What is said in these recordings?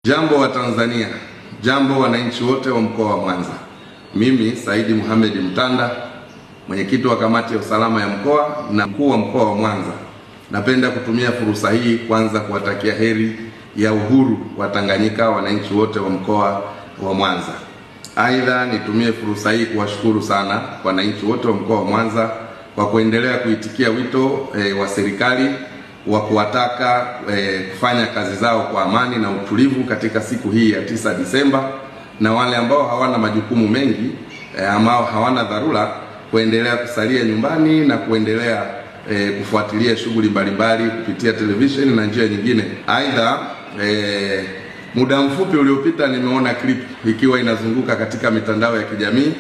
Jambo wa Tanzania, jambo wananchi wote wa mkoa wa Mwanza. Mimi Saidi Mohamed Mtanda, mwenyekiti wa kamati ya usalama ya mkoa na mkuu wa mkoa wa Mwanza. Napenda kutumia fursa hii kwanza kuwatakia heri ya uhuru wa Tanganyika wananchi wote wa mkoa wa Mwanza. Aidha, nitumie fursa hii kuwashukuru sana wananchi wote wa mkoa wa Mwanza kwa kuendelea kuitikia wito wa serikali wa kuwataka kufanya kazi zao kwa amani na utulivu katika siku hii ya 9 Disemba, na wale ambao hawana majukumu mengi ambao hawana dharura kuendelea kusalia nyumbani na kuendelea kufuatilia shughuli mbalimbali kupitia televisheni na njia nyingine. Aidha, muda mfupi uliopita nimeona clip ikiwa inazunguka katika mitandao ya kijamii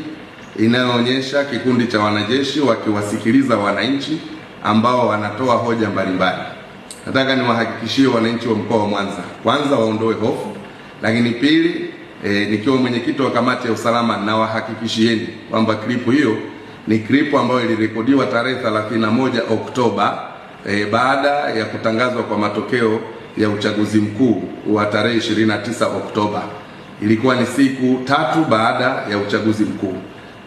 inayoonyesha kikundi cha wanajeshi wakiwasikiliza wananchi ambao wanatoa hoja mbalimbali. Nataka niwahakikishie wananchi wa mkoa wa Mwanza, kwanza waondoe hofu, lakini pili, nikiwa mwenyekiti wa kamati ya usalama na wahakikishieni kwamba klipu hiyo ni klipu ambayo ilirekodiwa tarehe 31 Oktoba baada ya kutangazwa kwa matokeo ya uchaguzi mkuu wa tarehe 29 Oktoba. Ilikuwa ni siku 3 baada ya uchaguzi mkuu.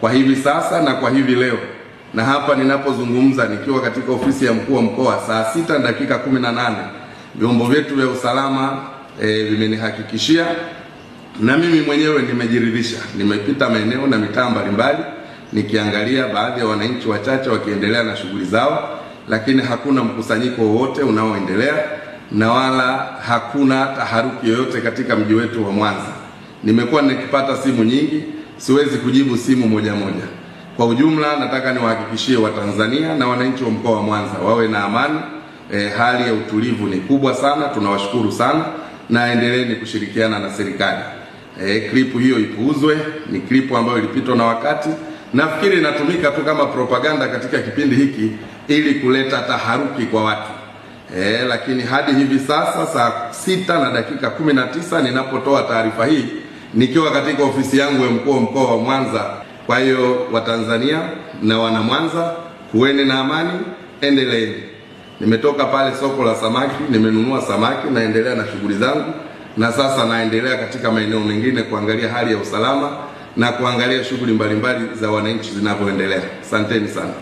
Kwa hivi sasa na kwa hivi leo, na hapa ninapozungumza nikiwa katika ofisi ya mkuu wa mkoa, saa 6:18 vyombo vyetu vya usalama vimenihakikishia, na mimi mwenyewe nimejiridhisha. Nimepita maeneo na mitaa mbalimbali nikiangalia baadhi ya wananchi wachache wakiendelea na shughuli zao, lakini hakuna mkusanyiko wowote unaoendelea na wala hakuna taharuki yoyote katika mji wetu wa Mwanza. Nimekuwa nikipata simu nyingi, siwezi kujibu simu moja moja. Kwa ujumla, nataka niwahakikishie Watanzania na wananchi wa mkoa wa Mwanza wawe na amani. Hali ya utulivu ni kubwa sana, tunawashukuru sana, na endeleeni kushirikiana na serikali. Klipu hiyo ipuuzwe, ni klipu ambayo ilipitwa na wakati. Nafikiri inatumika tu kama propaganda katika kipindi hiki ili kuleta taharuki kwa watu. Lakini hadi hivi sasa saa 6:19 ninapotoa taarifa hii nikiwa katika ofisi yangu ya mkuu wa mkoa wa Mwanza. Kwa hiyo Watanzania na wana Mwanza, kuweni na amani, endeleeni. Nimetoka pale soko la samaki, nimenunua samaki, naendelea na shughuli zangu, na sasa naendelea katika maeneo mengine kuangalia hali ya usalama na kuangalia shughuli mbalimbali za wananchi zinavyoendelea. Asanteni sana.